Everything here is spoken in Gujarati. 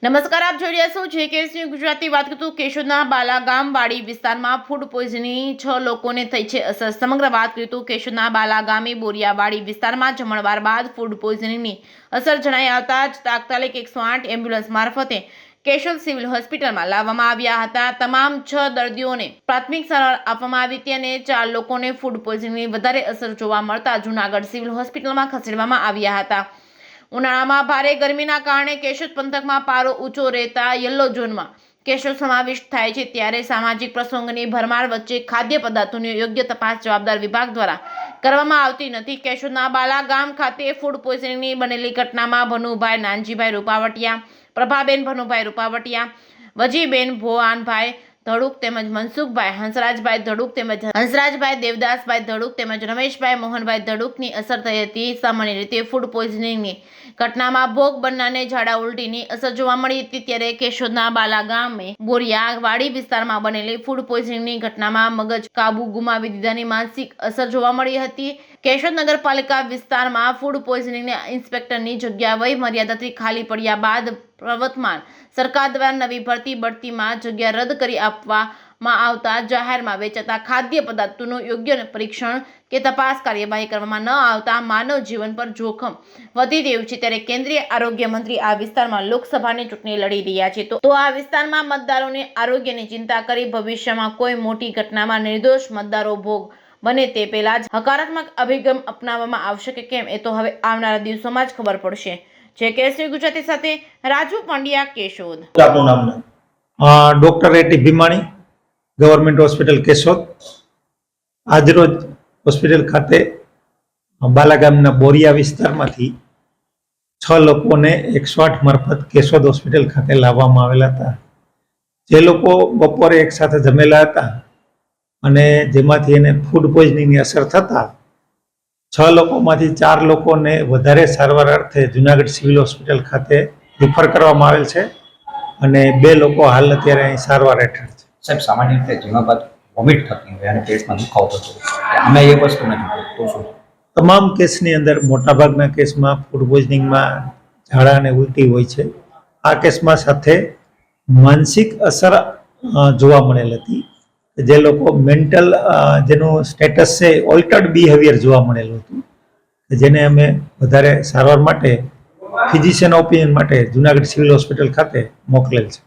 નમસ્કાર, આપ જોઈ રહ્યા છો JKS ગુજરાતી. વાત કરતું કેશોદના બાલાગામ વાડી વિસ્તારમાં ફૂડ પોઈઝનિંગ 6 લોકોને થઈ છે અસર. સમગ્ર વાત કરીએ તો કેશોદના બાલાગામે બોરિયાવાડી વિસ્તારમાં જમણવાર બાદ ફૂડ પોઈઝનિંગની અસર જણાઈ આવતા જ તાત્કાલિક 108 એમ્બ્યુલન્સ મારફતે કેશોદ સિવિલ હોસ્પિટલમાં લાવવામાં આવ્યા હતા. તમામ 6 દર્દીઓને પ્રાથમિક સારવાર આપવામાં આવી હતી અને 4 લોકોને ફૂડ પોઈઝનિંગની વધારે અસર જોવા મળતા જૂનાગઢ સિવિલ હોસ્પિટલમાં ખસેડવામાં આવ્યા હતા. ઉનાળામાં ભારે ગરમીના કારણે કેશોદ પંથકમાં પારો ઊંચો રહેતા યલો ઝોનમાં કેશોદ સમાવિષ્ટ થાય છે. ત્યારે સામાજિક પ્રસંગોની ભરમાર વચ્ચે ખાદ્ય પદાર્થોની યોગ્ય તપાસ જવાબદાર વિભાગ દ્વારા કરવામાં આવતી નથી. કેશોદના બાલાગામ ખાતે ફૂડ પોઈઝનિંગની બનેલી ઘટનામાં ભનુભાઈ નાનજીભાઈ રૂપાવટિયા, પ્રભાબેન ભનુભાઈ રૂપાવટિયા, વજીબેન ભોવાનભાઈ ધડુક તેમજ મનસુખભાઈ હંસરાજભાઈ ધડુક તેમજ હંસરાજભાઈ દેવદાસભાઈ ધડુક તેમજ રમેશભાઈ મોહનભાઈ ધડુકની અસર થઈ હતી. સામાન્ય રીતે ફૂડ પોઈઝનિંગની ઘટનામાં ભોગ બનનારને ઝાડા ઉલટીની અસર જોવા મળી હતી. ત્યારે કેશોદના બાલાગામે બોરિયાવાડી વિસ્તારમાં બનેલી ફૂડ પોઈઝનિંગની ઘટનામાં મગજ કાબુ ગુમાવી દીધાની માનસિક અસર જોવા મળી હતી. કેશોદ નગરપાલિકા વિસ્તારમાં ફૂડ પોઈઝનિંગના ઇન્સ્પેક્ટરની જગ્યા વય મર્યાદાથી ખાલી પડ્યા બાદ પ્રવર્તમાન સરકાર દ્વારા નવી ભરતી બઢતીમાં જગ્યા રદ કરી આપવામાં આવતા જાહેરમાં વેચાતા ખાદ્ય પદાર્થોનું યોગ્ય પરીક્ષણ કે તપાસ કાર્યવાહી કરવામાં ન આવતા માનવ જીવન પર જોખમ વધી રહ્યું છે. ત્યારે કેન્દ્રીય આરોગ્ય મંત્રી આ વિસ્તારમાં લોકસભાની ચૂંટણી લડી રહ્યા છે તો આ વિસ્તારમાં મતદારોને આરોગ્યની ચિંતા કરી ભવિષ્યમાં કોઈ મોટી ઘટનામાં નિર્દોષ મતદારો ભોગ બને તે પહેલા જ હકારાત્મક અભિગમ અપનાવવામાં આવશે કે કેમ એ તો હવે આવનારા દિવસોમાં જ ખબર પડશે. JKS ગુજરાતી સાથે રાજુ પંડ્યા, કેશોદ. આપનું નામ? Doctor A T Bhimani, government hospital Keshod. આજરોજ હોસ્પિટલ ખાતે બાલાગામના બોરિયા વિસ્તારમાંથી 6 લોકોને 108 મારફત કેશોદ હોસ્પિટલ ખાતે લાવવામાં આવેલા હતા. જે લોકો બપોરે એક સાથે જમેલા હતા અને જેમાંથી એને ફૂડ પોઈઝનિંગની અસર થતા 6 લોકોમાંથી 4 લોકોને વધારે સારવાર અર્થે જૂનાગઢ સિવિલ હોસ્પિટલ ખાતે રિફર કરવામાં આવેલ છે અને 2 લોકો હાલ અત્યારે અહીં સારવાર હેઠળ છે. સાહેબ, સામાન્ય રીતે જમવા બાદ વોમિટ થતી હોય અને પેટમાં દુખાવો થતો હોય, અમે એ વસ્તુ નથી તો શું? તમામ કેસની અંદર મોટાભાગના કેસમાં ફૂડ પોઈઝનિંગમાં ઝાડા અને ઉલટી હોય છે. આ કેસમાં સાથે માનસિક અસર જોવા મળેલ હતી. જે લોકો મેન્ટલ જેનું સ્ટેટસ છે ઓલ્ટર્ડ બિહેવિયર જોવા મળેલું હતું, જેને અમે વધારે સારવાર માટે ફિઝિશિયન ઓપિનિયન માટે જૂનાગઢ સિવિલ હોસ્પિટલ ખાતે મોકલેલ છે.